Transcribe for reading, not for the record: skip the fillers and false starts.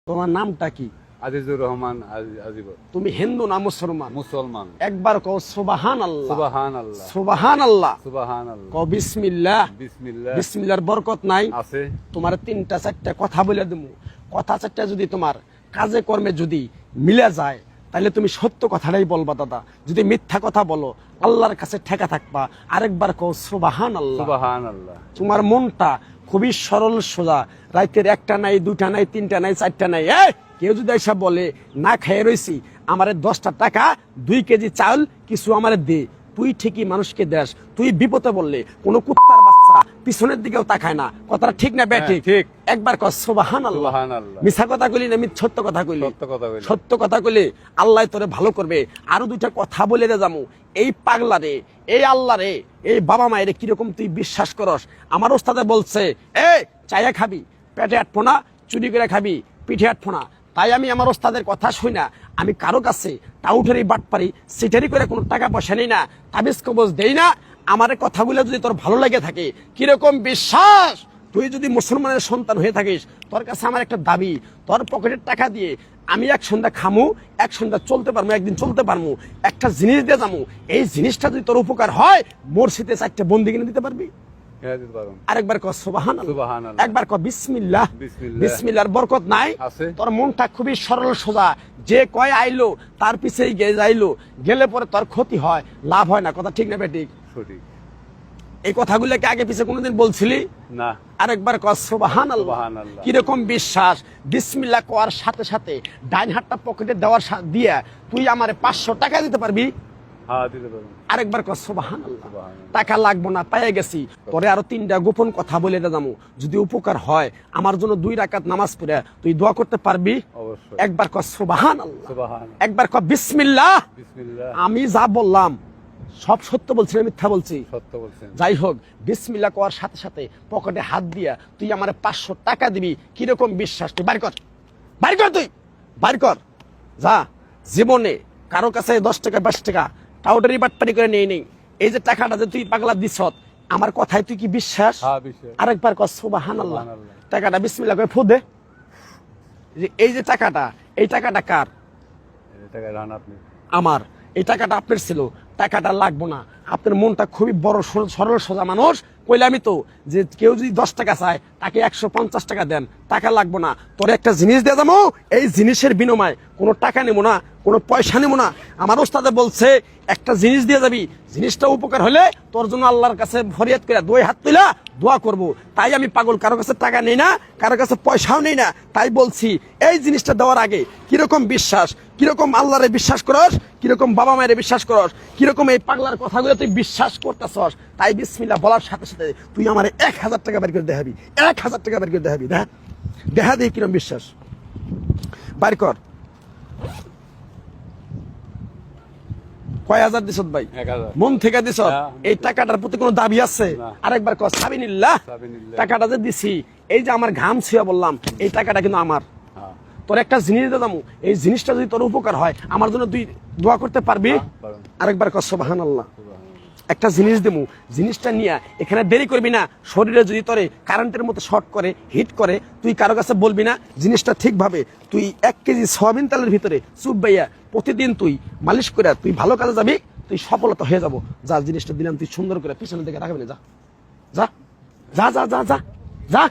তোমার নামটা কি? আজিজুর রহমান আজিবর। তুমি হিন্দু না মুসলমান? মুসলমান। একবার কও সুবহানাল্লাহ। সুবহানাল্লাহ। সুবহানাল্লাহ। সুবহানাল্লাহ। কও বিসমিল্লাহ। বিসমিল্লাহ। বিসমিল্লাহর বরকত নাই? আছে। তোমার তিনটা চারটা কথা বলে দেবো, কথা চারটা যদি তোমার কাজে কর্মে যদি মিলে যায় তাহলে তুমি সত্য কথাটাই বলবা দাদা। যদি মিথ্যা কথা বলো আল্লাহর কাছে ঠেকা থাকবা। আরেকবার কও সুবহানাল্লাহ। সুবহানাল্লাহ। তোমার মনটা খুবই সরল সোজা, রাতের একটা নাই, দুটা নাই, তিনটা নাই, চারটা নাই। কেউ যদি এসে বলে না খেয়ে রয়েছি, আমারে 10টা টাকা 2 কেজি চাল কিছু আমারে দে, তুই ঠিকই মানুষকে দেস। তুই বিপদে বললে কোনো কুত্তার বাচ্চা পিছনের দিকেও তাকায় না। কথাটা ঠিক না ব্যাঠিক? ঠিক। একবার কও সুবহানাল্লাহ। সুবহানাল্লাহ। মিথ্যা কথা কইলি না সত্য কথা কইলি? সত্য কথা কইলি। সত্য কথা কইলে আল্লাহ তোরে ভালো করবে। আরো 2টা কথা বলে দে যামু। এই পাগলা রে, এই আল্লাহ রে, এই বাবা মায়ের কিরকম তুই বিশ্বাস করস? আমার ওস্তাদে বলছে চায়া খাবি পেটে আটবো না, চুরি করে খাবি পিঠে আটবো না। তাই আমি আমার ওস্তাদের কথা শুই না। আমি কারো কাছে টাউটারি বাটপারি সিটারি করে কোনো টাকা পয়সা নেই না, তাবিজ কবজ দেই না। আমার কথাগুলো যদি তোর ভালো লেগে থাকে, কিরকম বিশ্বাস, তুই যদি মুসলমানের সন্তান হয়ে থাকিস, তোর কাছে আমার একটা দাবি, তোর পকেটের টাকা দিয়ে আমি এক সন্ধ্যা খামু, এক সন্ধ্যা চলতে পারবো, একদিন চলতে পারবো, একটা জিনিস দিয়ে যাবো। এই জিনিসটা যদি তোর উপকার হয়, মসজিদে 4টে বন্দি কিনে দিতে পারবি। আরেকবার কও সুবহানাল্লাহ। সুবহানাল্লাহ। একবার কও বিসমিল্লাহ। বিসমিল্লাহ। বিসমিল্লাহর বরকত নাই? আছে। তোর মনটা খুবই সরল সোজা, যে কয় আইলো তার পিছেই যাইলো, গেলে পরে তোর ক্ষতি হয়, লাভ হয় না। কথা ঠিক না বেঠিক? সঠিক। এই কথাগুলো কি আগে পিছে কোনোদিন বলছিলি? না। আরেকবার কও সুবহানাল্লাহ। সুবহানাল্লাহ। কিরকম বিশ্বাস, বিসমিল্লাহ কোয়ার সাথে সাথে ডাইন হাতটা পকেটে দেওয়ার দিয়া তুই আমারে 500 টাকা দিতে পারবি? হ্যাঁ, দিতে পারবো। আরেকবার কও সুবহানাল্লাহ। সুবহানাল্লাহ। টাকা লাগবো না, পেয়ে গেছি। তোরে আরো 3টা গোপন কথা বলে যাবো, যদি উপকার হয় আমার জন্য 2 রাকাত নামাজ পড়ে তুই দোয়া করতে পারবি? অবশ্যই। একবার কও সুবহানাল্লাহ। সুবহানাল্লাহ। একবার কও বিসমিল্লাহ। বিসমিল্লাহ। আমি যা বললাম সব সত্য বলছি না মিথ্যা বলছি? সত্য বলছেন। যাই হোক, বিসমিল্লাহ কোয়ার সাথে সাথে পকেটে হাত দিয়া তুই আমারে 500 টাকা দিবি। কিরকম বিশ্বাস? তুই বাইর কর, বাইর কর, তুই বাইর কর। যা, জীবনে কারো কাছে 10 টাকা 20 টাকা টাউটারি বাটপারি করে নিয়ে নেই। এই যে টাকাটা যে তুই পাগলা দিছ, আমার কথায় তুই কি বিশ্বাস? হ্যাঁ, বিশ্বাস। আরেকবার কর সুবহানাল্লাহ। সুবহানাল্লাহ। টাকাটা বিসমিল্লাহ করে ফু দে। এই যে টাকাটা, এই টাকাটা কার? এই টাকা রান আপনি। আমার। এই টাকাটা আপনার ছিল, টাকাটা লাগবো না। আপনার মনটা খুবই বড় সরল সোজা মানুষ। কইলাম তো যে কেউ যদি 10 টাকা চায় তাকে 150 টাকা দেন, টাকা লাগবো না। তোর একটা জিনিস দিয়ে যাবো, এই জিনিসের বিনিময়ে কোনো টাকা নেবো না, কোনো পয়সা নেবো না। আমার ওস্তাদে বলছে একটা জিনিস দিয়ে যাবি, জিনিসটা উপকার হলে তোর জন্য আল্লাহর কাছে ফরিয়াদ করে 2 হাত তুলা দোয়া করব। তাই আমি পাগল, কারো কাছে টাকা নেই না, কারো কাছে পয়সাও নেই না। তাই বলছি এই জিনিসটা দেওয়ার আগে কিরকম বিশ্বাস, কিরকম আল্লাহরে বিশ্বাস করস, কিরকম বাবা মায়ের বিশ্বাস করস, কিরকম এই পাগলার কথাগুলো তুই বিশ্বাস করতেছস। তাই বিসমিল্লাহ বলার সাথে সাথে তুই আমার 1000 টাকা বের করে দেখাবি, 1000 টাকা বের করে দেখাবি। দেখা দেখি কিরকম বিশ্বাস। বাইর কর। কয় হাজার দিছত ভাই? 1000। মন থেকে দিছ? এই টাকাটার প্রতি কোনো দাবি আছে? না। আরেকবার কর সাবিনিল্লাহ। সাবিনিল্লাহ। টাকাটা যে দিছি, এই যে আমার ঘাম ছুঁয়া বললাম, এই টাকাটা কিন্তু আমার। হ্যাঁ। তোর একটা জিনিস দিয়ে দামু, এই জিনিসটা যদি তোর উপকার হয় আমার জন্য তুই দোয়া করতে পারবি? পারুন। আরেকবার কর সুবহানাল্লাহ। একটা জিনিস দেবো, জিনিসটা নিয়ে এখানে দেরি করবি না। শরীরে যদি তোরে কারেন্টের মতো শর্ট করে, হিট করে, তুই কারো কাছে বলবি না। জিনিসটা ঠিকভাবে তুই 1 কেজি সয়াবিন তেলের ভিতরে চুপ বাইয়া প্রতিদিন তুই মালিশ করে তুই ভালো কাজে যাবি, তুই সফলতা হয়ে যাবো। যা, জিনিসটা দিলাম তুই সুন্দর করে পিছনের দিকে রাখবি না। যা যা যা যা যা যা যা।